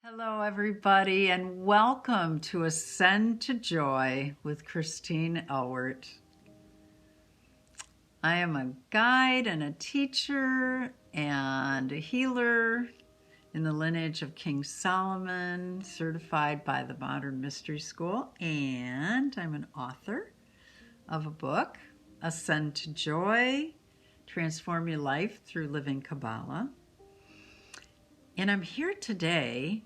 Hello, everybody, and welcome to Ascend to Joy with Christine Elwert. I am a guide and a teacher and a healer in the lineage of King Solomon, certified by the Modern Mystery School, and I'm an author of a book, Ascend to Joy, Transform Your Life Through Living Kabbalah. And I'm here today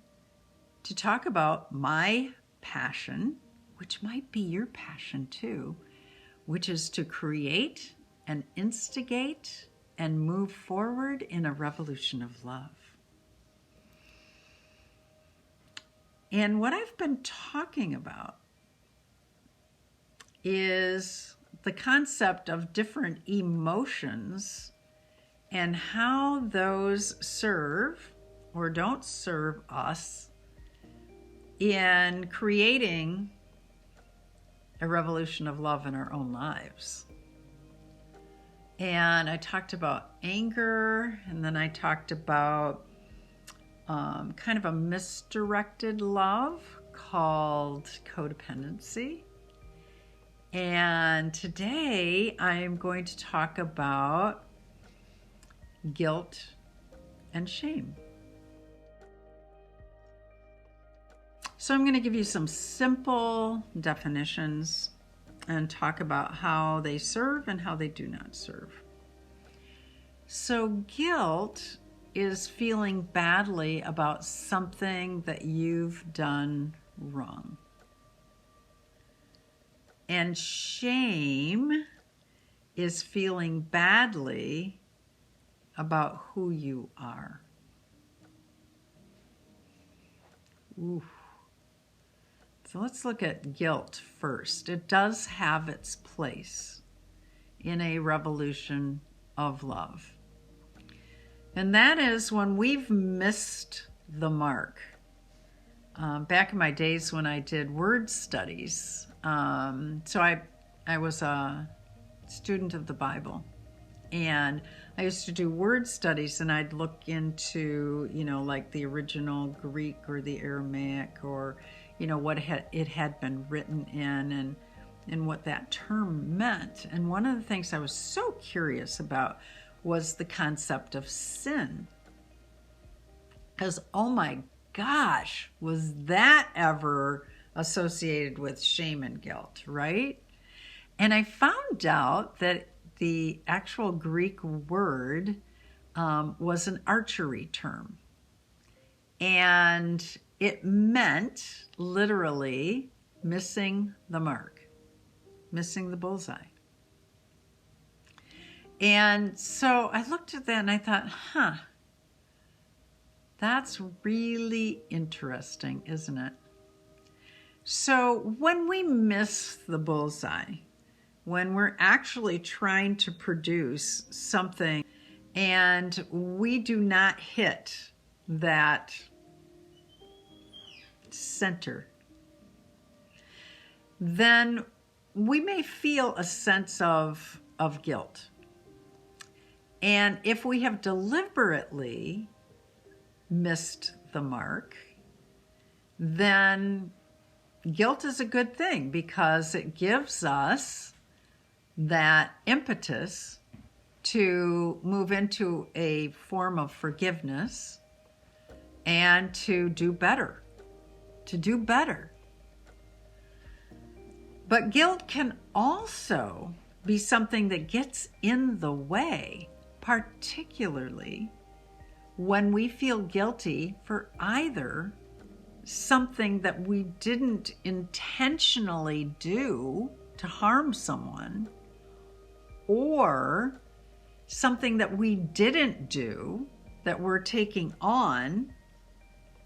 to talk about my passion, which might be your passion too, which is to create and instigate and move forward in a revolution of love. And what I've been talking about is the concept of different emotions and how those serve or don't serve us in creating a revolution of love in our own lives. And I talked about anger, and then I talked about kind of a misdirected love called codependency. And today I'm going to talk about guilt and shame. So I'm going to give you some simple definitions and talk about how they serve and how they do not serve. So guilt is feeling badly about something that you've done wrong. And shame is feeling badly about who you are. Ooh. So let's look at guilt first. It does have its place in a revolution of love. And that is when we've missed the mark. Back in my days when I did word studies, so I was a student of the Bible. And I used to do word studies, and I'd look into, like the original Greek or the Aramaic, or what it had been written in and what that term meant. And one of the things I was so curious about was the concept of sin. Because, oh my gosh, was that ever associated with shame and guilt, right? And I found out that the actual Greek word was an archery term. And it meant literally missing the mark, missing the bullseye. And so I looked at that and I thought, that's really interesting, isn't it? So when we miss the bullseye, when we're actually trying to produce something and we do not hit that center, then we may feel a sense of guilt. And if we have deliberately missed the mark, then guilt is a good thing because it gives us that impetus to move into a form of forgiveness and to do better. But guilt can also be something that gets in the way, particularly when we feel guilty for either something that we didn't intentionally do to harm someone, or something that we didn't do that we're taking on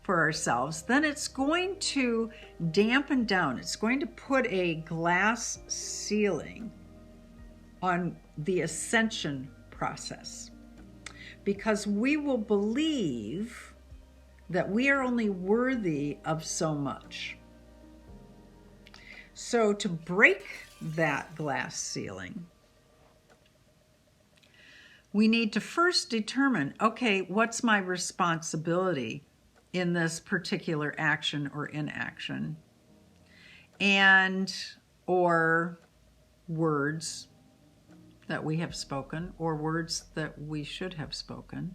for ourselves. Then it's going to dampen down. It's going to put a glass ceiling on the ascension process, because we will believe that we are only worthy of so much. So to break that glass ceiling, we need to first determine, okay, what's my responsibility in this particular action or inaction, and or words that we have spoken or words that we should have spoken.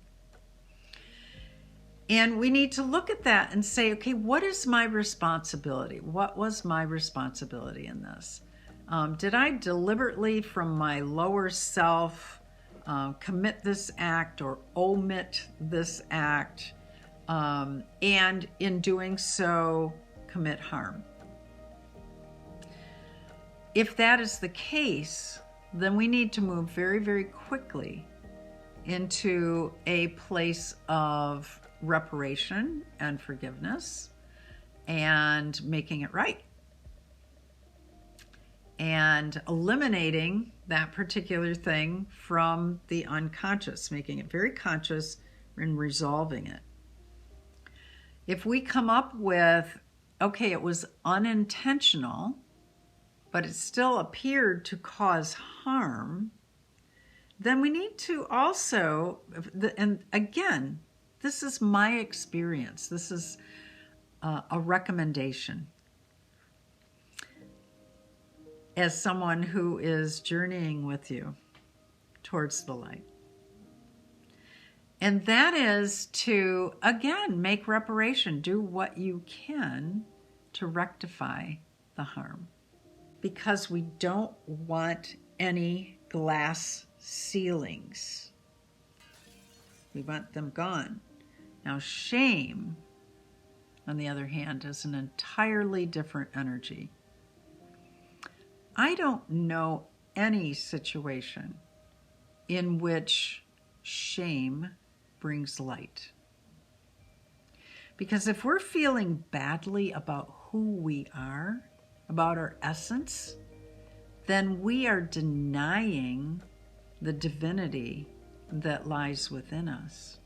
And we need to look at that and say, okay, what is my responsibility? What was my responsibility in this? Did I deliberately, from my lower self, commit this act or omit this act, and in doing so, commit harm? If that is the case, then we need to move very, very quickly into a place of reparation and forgiveness and making it right. And eliminating that particular thing from the unconscious, making it very conscious and resolving it. If we come up with, okay, it was unintentional, but it still appeared to cause harm, then we need to also, and again, this is my experience. This is a recommendation. As someone who is journeying with you towards the light. And that is to, again, make reparation. Do what you can to rectify the harm. Because we don't want any glass ceilings. We want them gone. Now, shame, on the other hand, is an entirely different energy. I don't know any situation in which shame brings light. Because if we're feeling badly about who we are, about our essence, then we are denying the divinity that lies within us.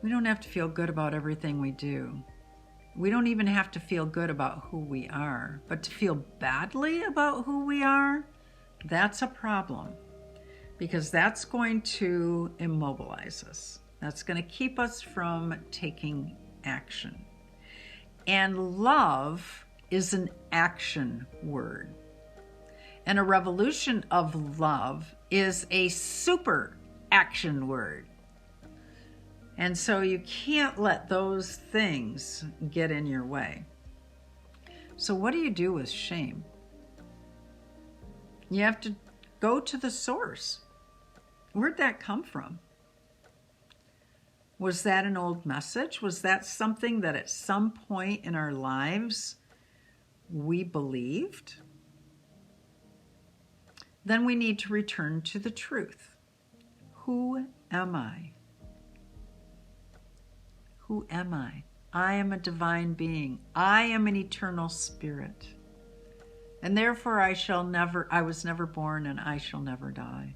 We don't have to feel good about everything we do. We don't even have to feel good about who we are. But to feel badly about who we are, that's a problem. Because that's going to immobilize us. That's going to keep us from taking action. And love is an action word. And a revolution of love is a super action word. And so you can't let those things get in your way. So what do you do with shame? You have to go to the source. Where'd that come from? Was that an old message? Was that something that at some point in our lives we believed? Then we need to return to the truth. Who am I? Who am I? I am a divine being. I am an eternal spirit. And therefore I was never born and I shall never die.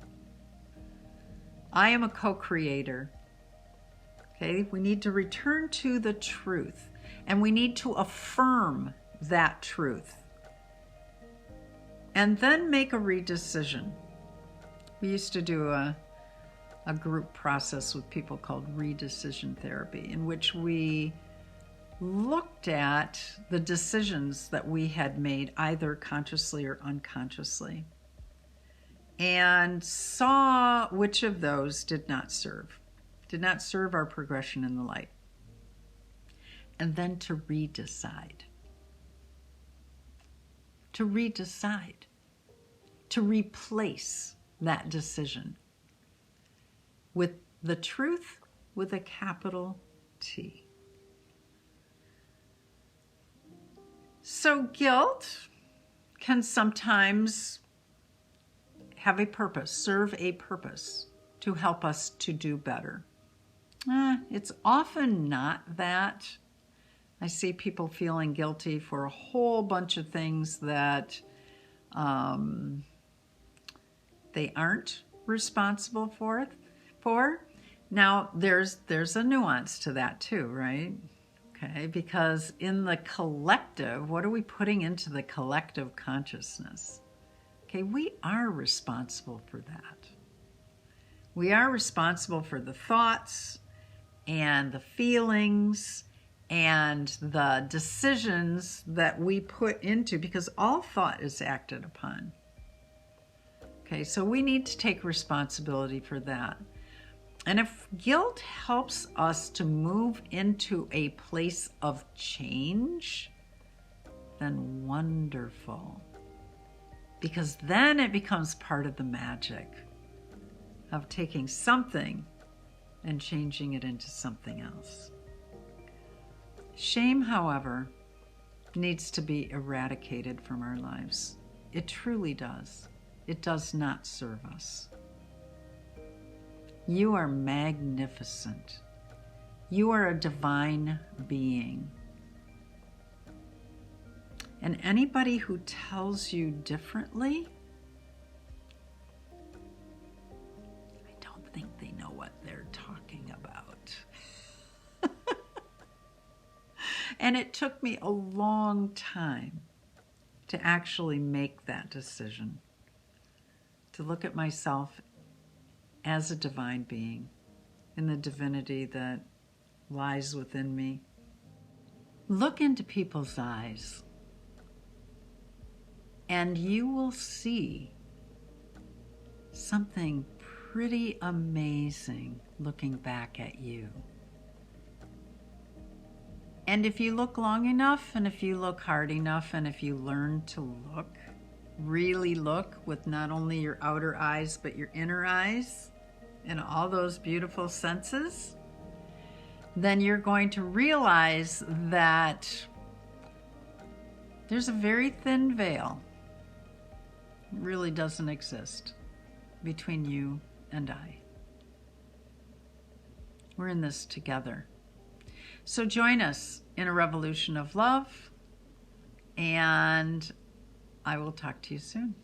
I am a co-creator. Okay, we need to return to the truth and we need to affirm that truth. And then make a redecision. We used to do a group process with people called redecision therapy, in which we looked at the decisions that we had made, either consciously or unconsciously, and saw which of those did not serve our progression in the light. And then to redecide. To replace that decision with the truth with a capital T. So guilt can sometimes have a purpose, serve a purpose to help us to do better. It's often not that. I see people feeling guilty for a whole bunch of things that they aren't responsible for. Now, there's a nuance to that too, right? Okay, because in the collective, what are we putting into the collective consciousness? Okay, we are responsible for that. We are responsible for the thoughts and the feelings and the decisions that we put into, because all thought is acted upon. Okay, so we need to take responsibility for that. And if guilt helps us to move into a place of change, then wonderful. Because then it becomes part of the magic of taking something and changing it into something else. Shame, however, needs to be eradicated from our lives. It truly does. It does not serve us. You are magnificent. You are a divine being. And anybody who tells you differently, I don't think they know what they're talking about. And it took me a long time to actually make that decision, to look at myself as a divine being in the divinity that lies within me. Look into people's eyes, and you will see something pretty amazing looking back at you. And if you look long enough, and if you look hard enough, and if you learn to look, really look with not only your outer eyes, but your inner eyes and all those beautiful senses, then you're going to realize that there's a very thin veil. It really doesn't exist between you and I. We're in this together. So join us in a revolution of love, and I will talk to you soon.